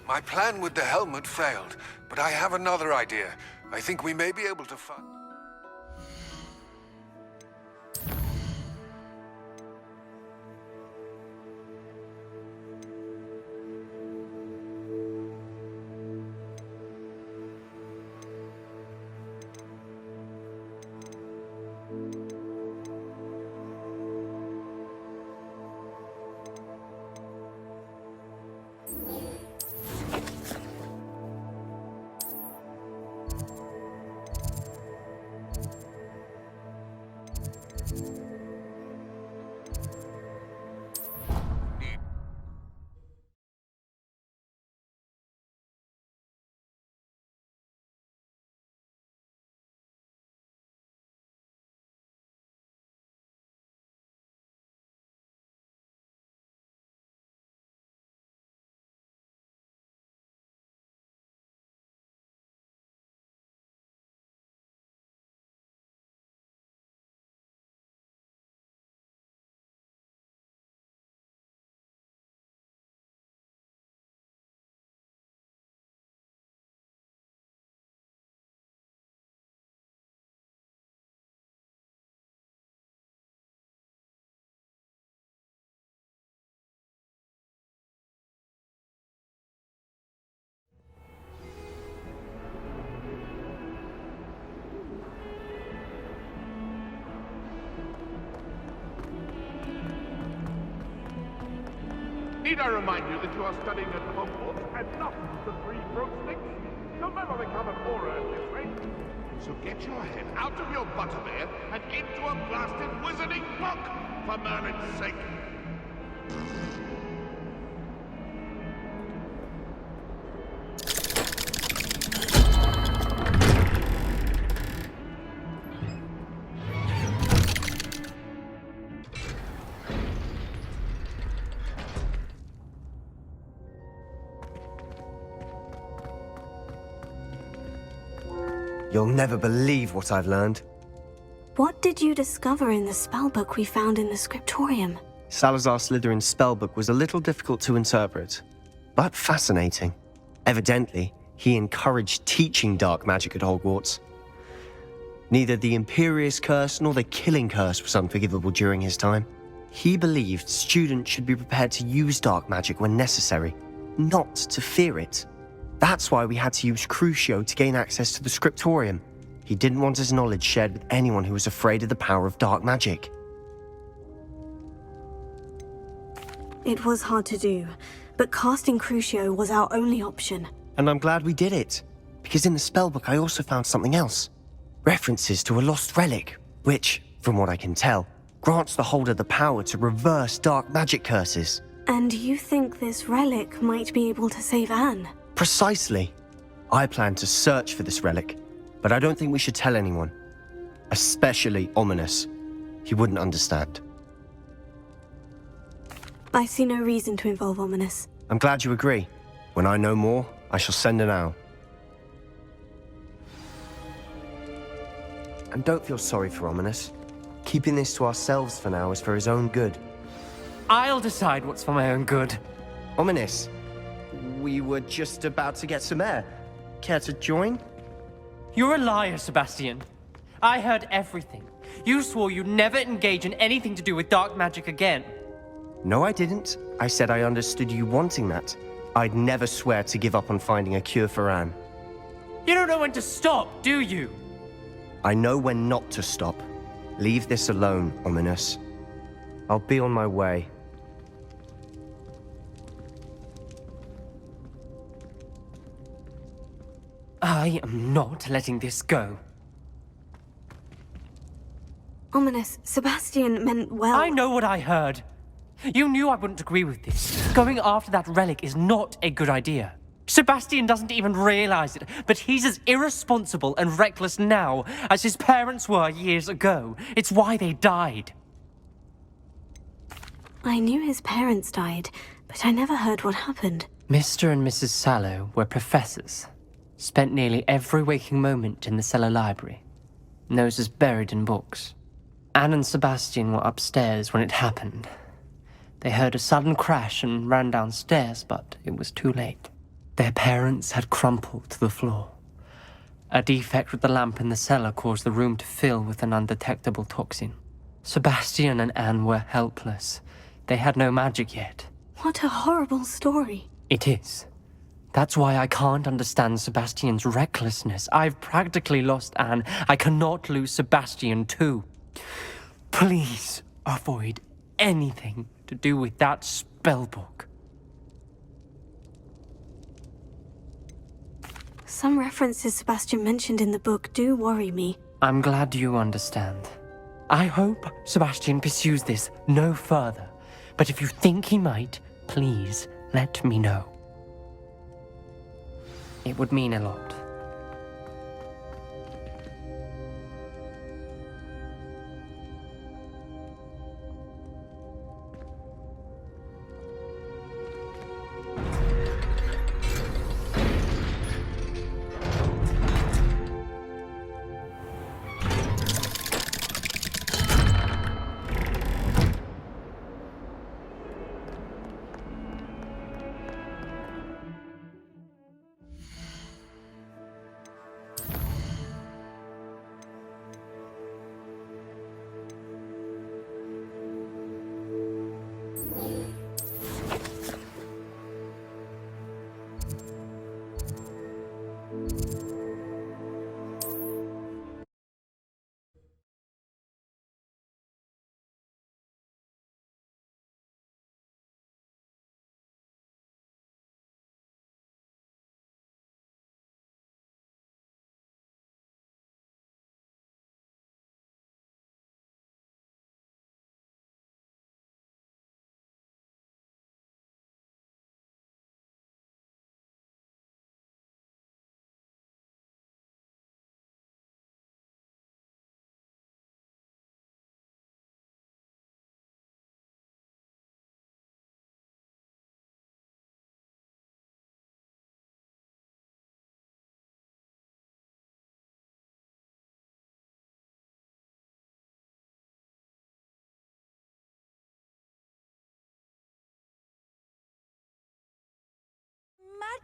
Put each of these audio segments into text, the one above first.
My plan with the helmet failed, but I have another idea. I think we may be able to find... Need I remind you that you are studying at Hogwarts and not the Three Broomsticks? You'll never become an aura at this rate. So get your head out of your butterbeer and into a blasted wizarding book, for Merlin's sake. You'll never believe what I've learned. What did you discover in the spellbook we found in the scriptorium? Salazar Slytherin's spellbook was a little difficult to interpret, but fascinating. Evidently, he encouraged teaching dark magic at Hogwarts. Neither the Imperious Curse nor the Killing Curse was unforgivable during his time. He believed students should be prepared to use dark magic when necessary, not to fear it. That's why we had to use Crucio to gain access to the scriptorium. He didn't want his knowledge shared with anyone who was afraid of the power of dark magic. It was hard to do, but casting Crucio was our only option. And I'm glad we did it, because in the spellbook I also found something else. References to a lost relic, which, from what I can tell, grants the holder the power to reverse dark magic curses. And you think this relic might be able to save Anne? Precisely. I plan to search for this relic, but I don't think we should tell anyone. Especially Ominous. He wouldn't understand. I see no reason to involve Ominous. I'm glad you agree. When I know more, I shall send an owl. And don't feel sorry for Ominous. Keeping this to ourselves for now is for his own good. I'll decide what's for my own good. Ominous, we were just about to get some air. Care to join? You're a liar, Sebastian. I heard everything. You swore you'd never engage in anything to do with dark magic again. No, I didn't. I said I understood you wanting that. I'd never swear to give up on finding a cure for Anne. You don't know when to stop, do you? I know when not to stop. Leave this alone, Ominous. I'll be on my way. I am not letting this go. Ominous, Sebastian meant well. I know what I heard. You knew I wouldn't agree with this. Going after that relic is not a good idea. Sebastian doesn't even realize it, but he's as irresponsible and reckless now as his parents were years ago. It's why they died. I knew his parents died, but I never heard what happened. Mr. and Mrs. Sallow were professors. Spent nearly every waking moment in the cellar library. Noses buried in books. Anne and Sebastian were upstairs when it happened. They heard a sudden crash and ran downstairs, but it was too late. Their parents had crumpled to the floor. A defect with the lamp in the cellar caused the room to fill with an undetectable toxin. Sebastian and Anne were helpless. They had no magic yet. What a horrible story. It is. That's why I can't understand Sebastian's recklessness. I've practically lost Anne. I cannot lose Sebastian too. Please avoid anything to do with that spellbook. Some references Sebastian mentioned in the book do worry me. I'm glad you understand. I hope Sebastian pursues this no further. But if you think he might, please let me know. It would mean a lot.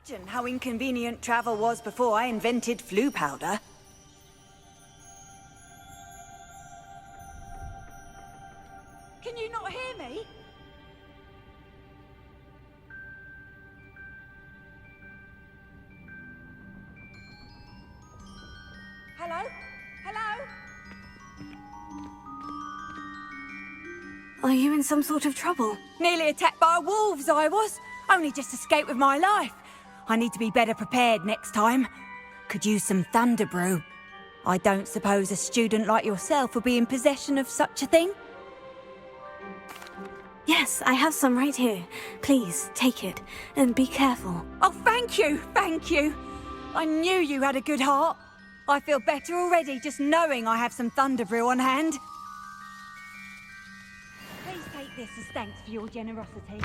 Imagine how inconvenient travel was before I invented flu powder. Can you not hear me? Hello? Hello? Are you in some sort of trouble? Nearly attacked by wolves, I was. Only just escaped with my life. I need to be better prepared next time. Could use some thunder brew. I don't suppose a student like yourself would be in possession of such a thing? Yes, I have some right here. Please, take it. And be careful. Oh, thank you, thank you. I knew you had a good heart. I feel better already just knowing I have some thunder brew on hand. Please take this as thanks for your generosity.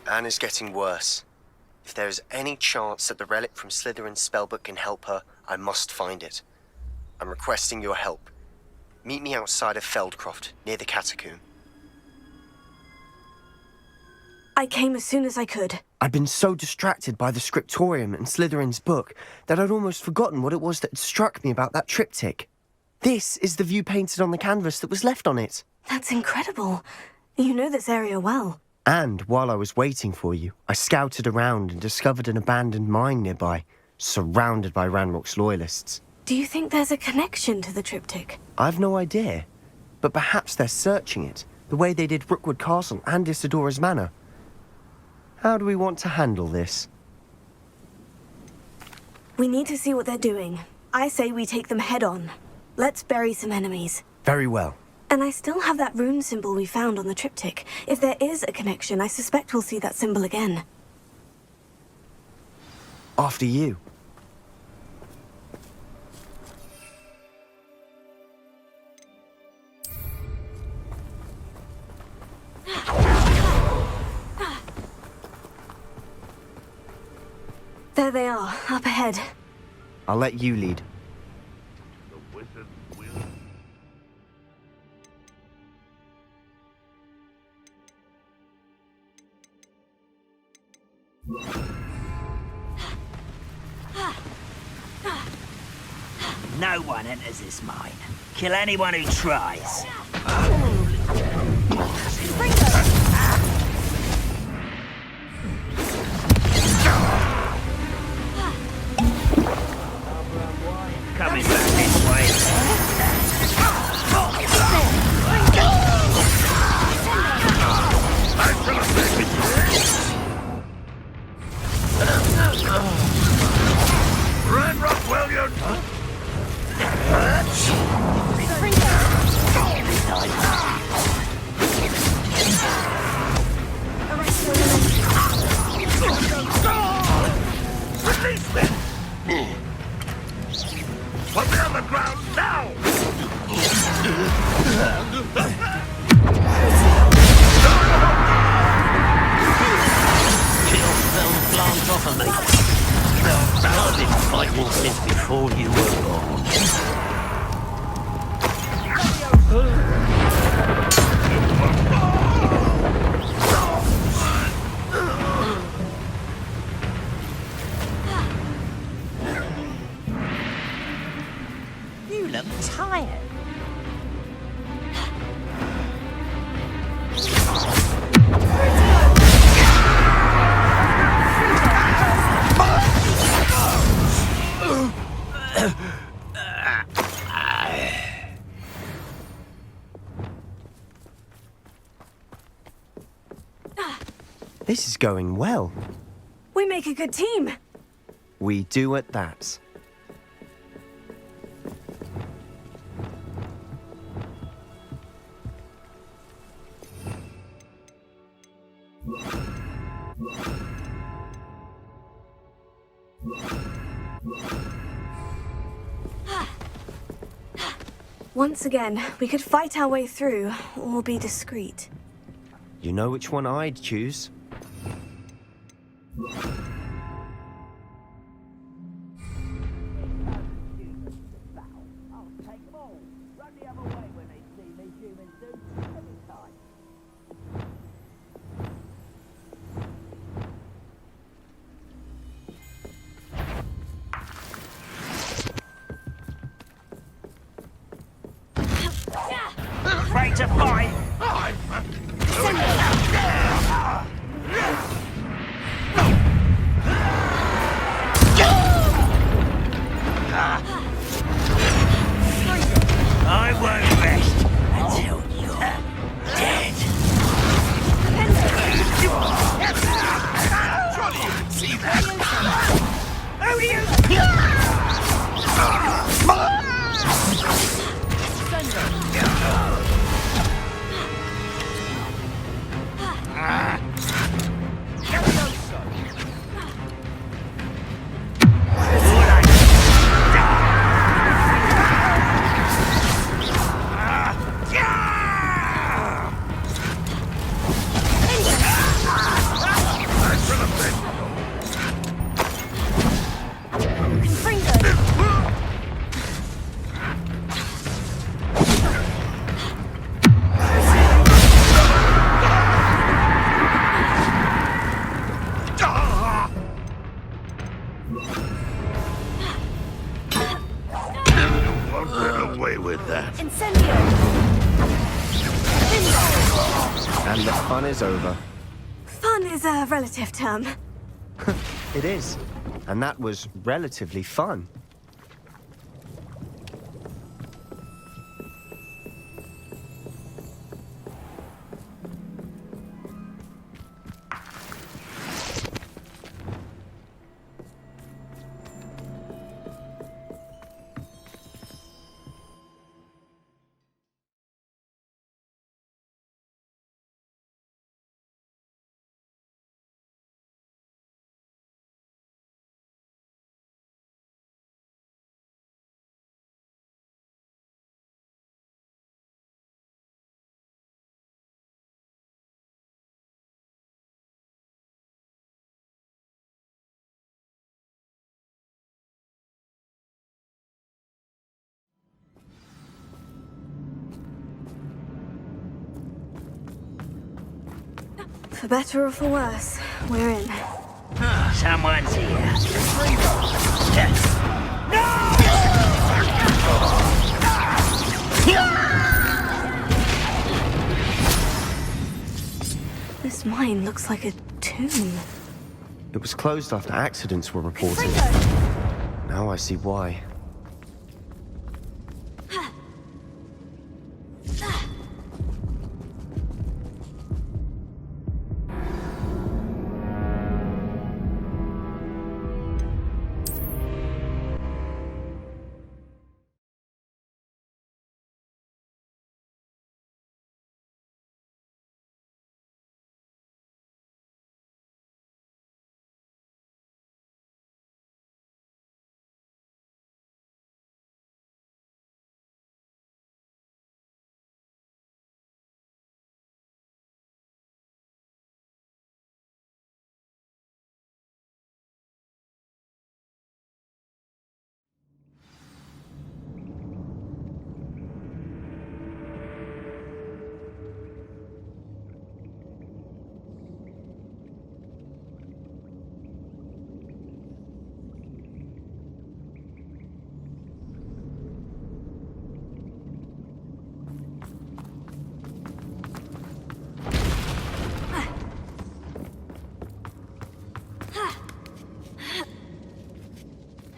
Anne is getting worse. If there is any chance that the relic from Slytherin's spellbook can help her, I must find it. I'm requesting your help. Meet me outside of Feldcroft, near the catacomb. I came as soon as I could. I'd been so distracted by the scriptorium and Slytherin's book that I'd almost forgotten what it was that struck me about that triptych. This is the view painted on the canvas that was left on it. That's incredible. You know this area well. And while I was waiting for you, I scouted around and discovered an abandoned mine nearby, surrounded by Ranrock's loyalists. Do you think there's a connection to the triptych? I've no idea, but perhaps they're searching it, the way they did Rookwood Castle and Isidora's Manor. How do we want to handle this? We need to see what they're doing. I say we take them head on. Let's bury some enemies. Very well. And I still have that rune symbol we found on the triptych. If there is a connection, I suspect we'll see that symbol again. After you. There they are, up ahead. I'll let you lead. The wizard will. No one enters this mine. Kill anyone who tries. Coming back this way. Run, Rock William! Release me! Put me on the ground now! Kill them plant off of me. I've been fighting since before you were born. You look tired. This is going well. We make a good team. We do at that. Once again, we could fight our way through, or be discreet. You know which one I'd choose. Afraid to fight? I won't rest until you're dead. Surely you can see that! Who do you... Away with that. Incendio! And the fun is over. Fun is a relative term. It is. And that was relatively fun. For better or for worse, we're in. Someone's here. This mine looks like a tomb. It was closed after accidents were reported. Now I see why.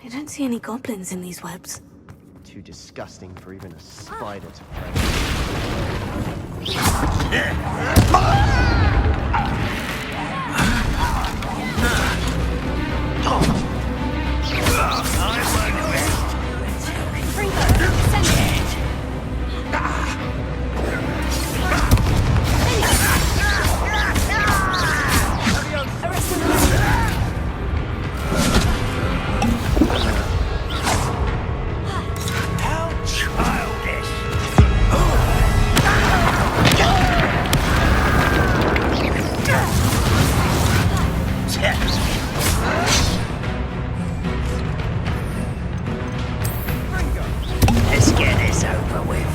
I don't see any goblins in these webs. Too disgusting for even a spider to prey. Let's get this over with.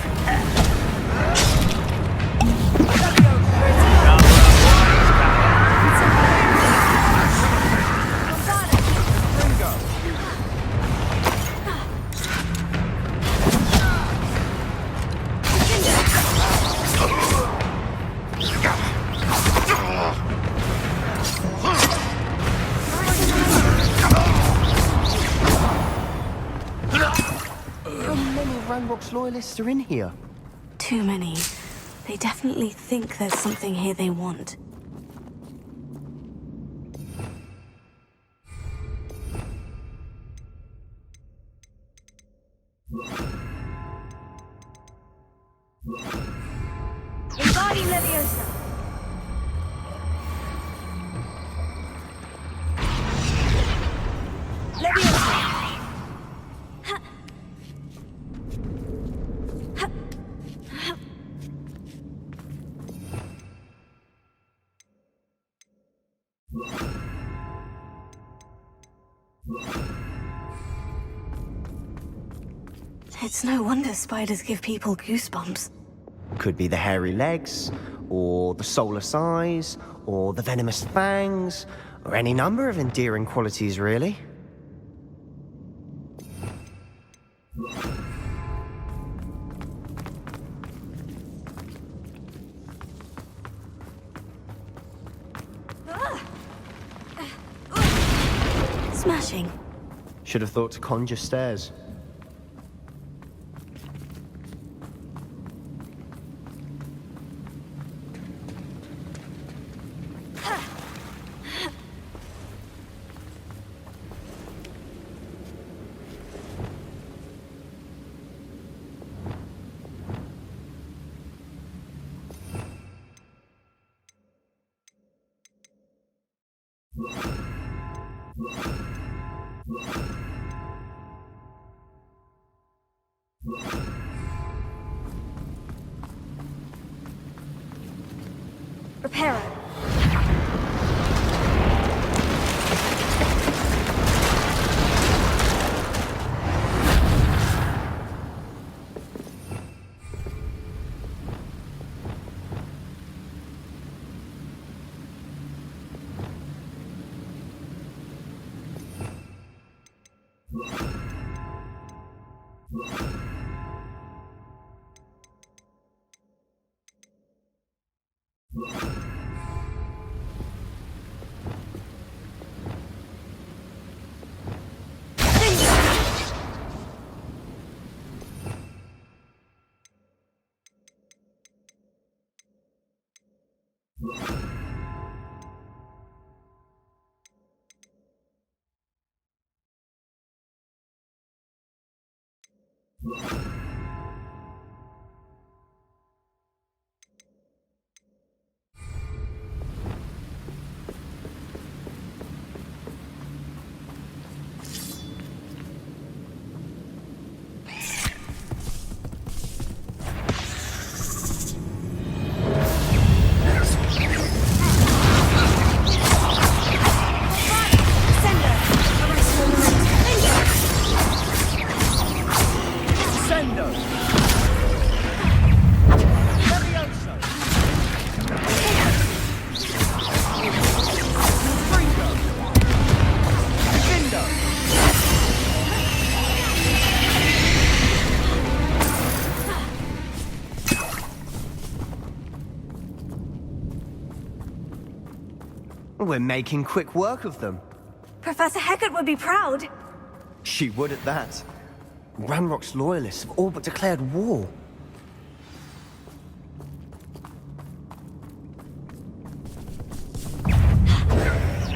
How many Ranrock's loyalists are in here? Too many. They definitely think there's something here they want. Embody Leviosa. Leviosa. It's no wonder spiders give people goosebumps. Could be the hairy legs, or the soulless eyes, or the venomous fangs, or any number of endearing qualities, really. Smashing. Should have thought to conjure stairs. Reparo. We're making quick work of them. Professor Hecat would be proud. She would at that. Ranrock's loyalists have all but declared war.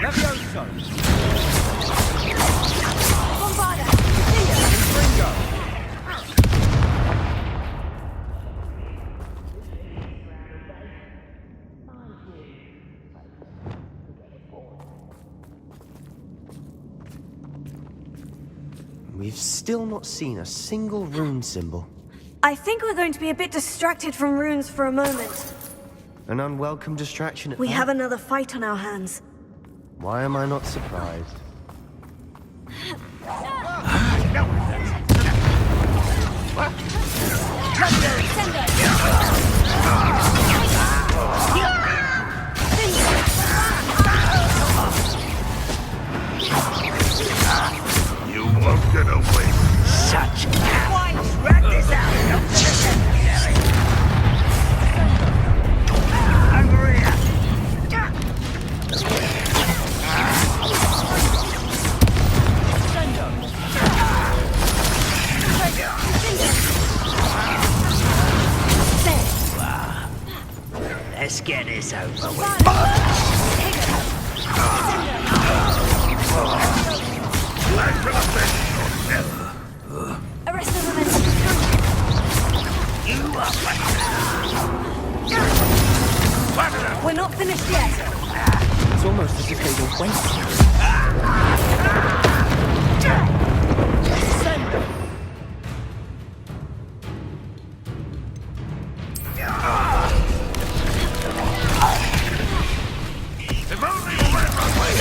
Levioso! Bombarda! Ringo! We've still not seen a single rune symbol. I think we're going to be a bit distracted from runes for a moment. An unwelcome distraction at We that. have another fight on our hands. Why am I not surprised? You won't get away. Such cowards! Drag this out! Don't let it necessary! Let's get this over with. Arrest the momentum. We're not finished yet. It's almost as if they were waiting. If only you went my way.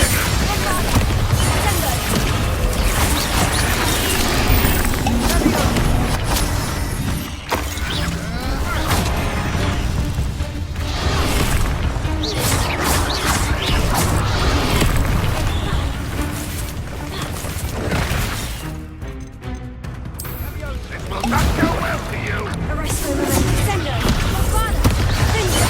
This will not go well for you. Arrest the momentum. Sendo. Bombarda. Finger.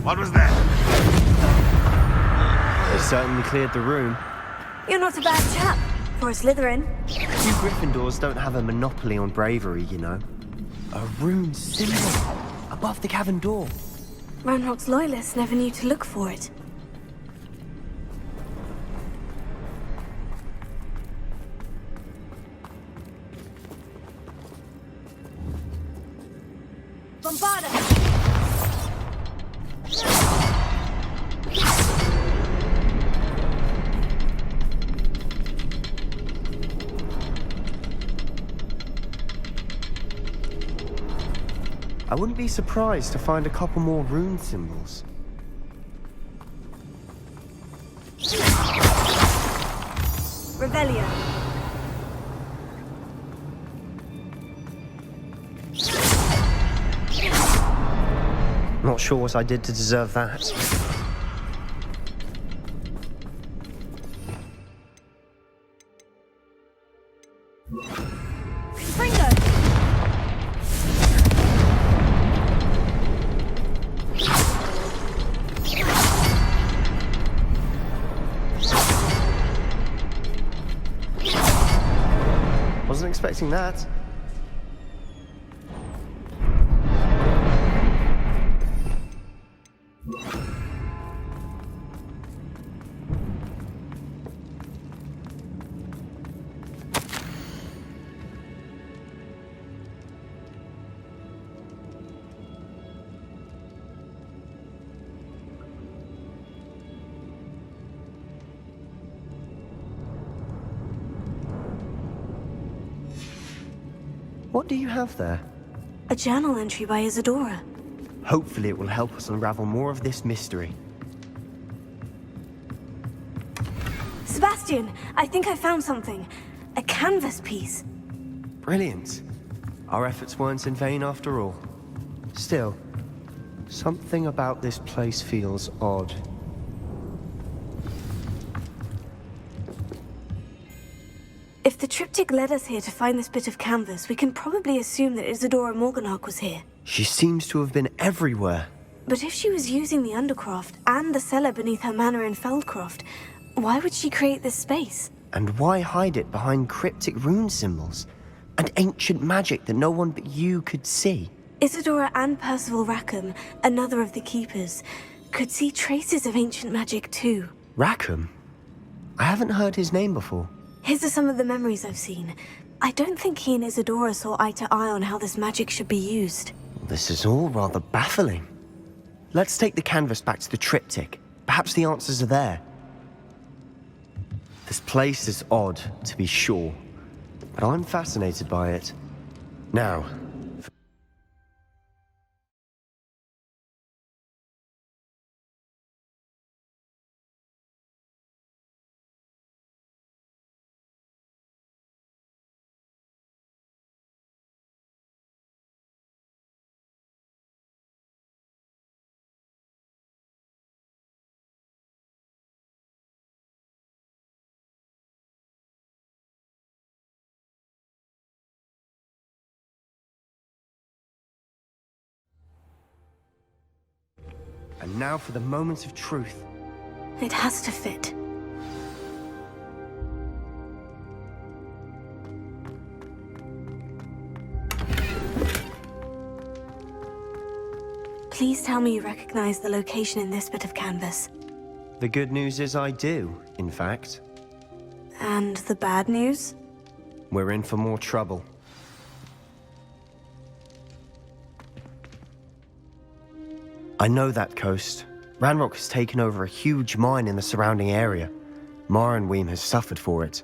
What was that? They certainly cleared the room. You're not a bad chap for a Slytherin. You Gryffindors don't have a monopoly on bravery, you know. A rune symbol above the cavern door. Ranrock's loyalists never knew to look for it. Bombarda! I wouldn't be surprised to find a couple more rune symbols. Revelio. Not sure what I did to deserve that. Wasn't expecting that. What do you have there? A journal entry by Isadora. Hopefully it will help us unravel more of this mystery. Sebastian, I think I found something. A canvas piece. Brilliant. Our efforts weren't in vain after all. Still, something about this place feels odd. If the triptych led us here to find this bit of canvas, we can probably assume that Isadora Morganach was here. She seems to have been everywhere. But if she was using the Undercroft and the cellar beneath her manor in Feldcroft, why would she create this space? And why hide it behind cryptic rune symbols and ancient magic that no one but you could see? Isadora and Percival Rackham, another of the Keepers, could see traces of ancient magic too. Rackham? I haven't heard his name before. His are some of the memories I've seen. I don't think he and Isadora saw eye to eye on how this magic should be used. This is all rather baffling. Let's take the canvas back to the triptych. Perhaps the answers are there. This place is odd, to be sure, but I'm fascinated by it. Now, and now for the moment of truth. It has to fit. Please tell me you recognize the location in this bit of canvas. The good news is I do, in fact. And the bad news? We're in for more trouble. I know that coast. Ranrock has taken over a huge mine in the surrounding area. Marenweem has suffered for it.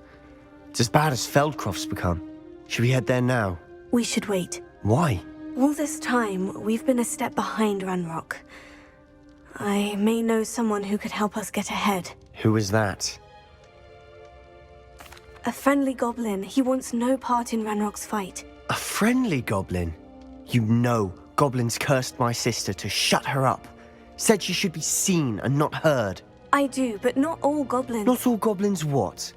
It's as bad as Feldcroft's become. Should we head there now? We should wait. Why? All this time, we've been a step behind Ranrock. I may know someone who could help us get ahead. Who is that? A friendly goblin. He wants no part in Ranrock's fight. A friendly goblin? You know goblins cursed my sister to shut her up. Said she should be seen and not heard. I do, but not all goblins. Not all goblins what?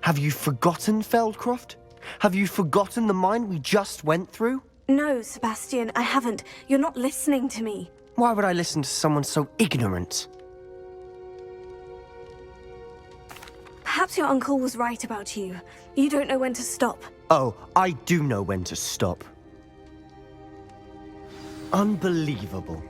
Have you forgotten Feldcroft? Have you forgotten the mine we just went through? No, Sebastian, I haven't. You're not listening to me. Why would I listen to someone so ignorant? Perhaps your uncle was right about you. You don't know when to stop. Oh, I do know when to stop. Unbelievable.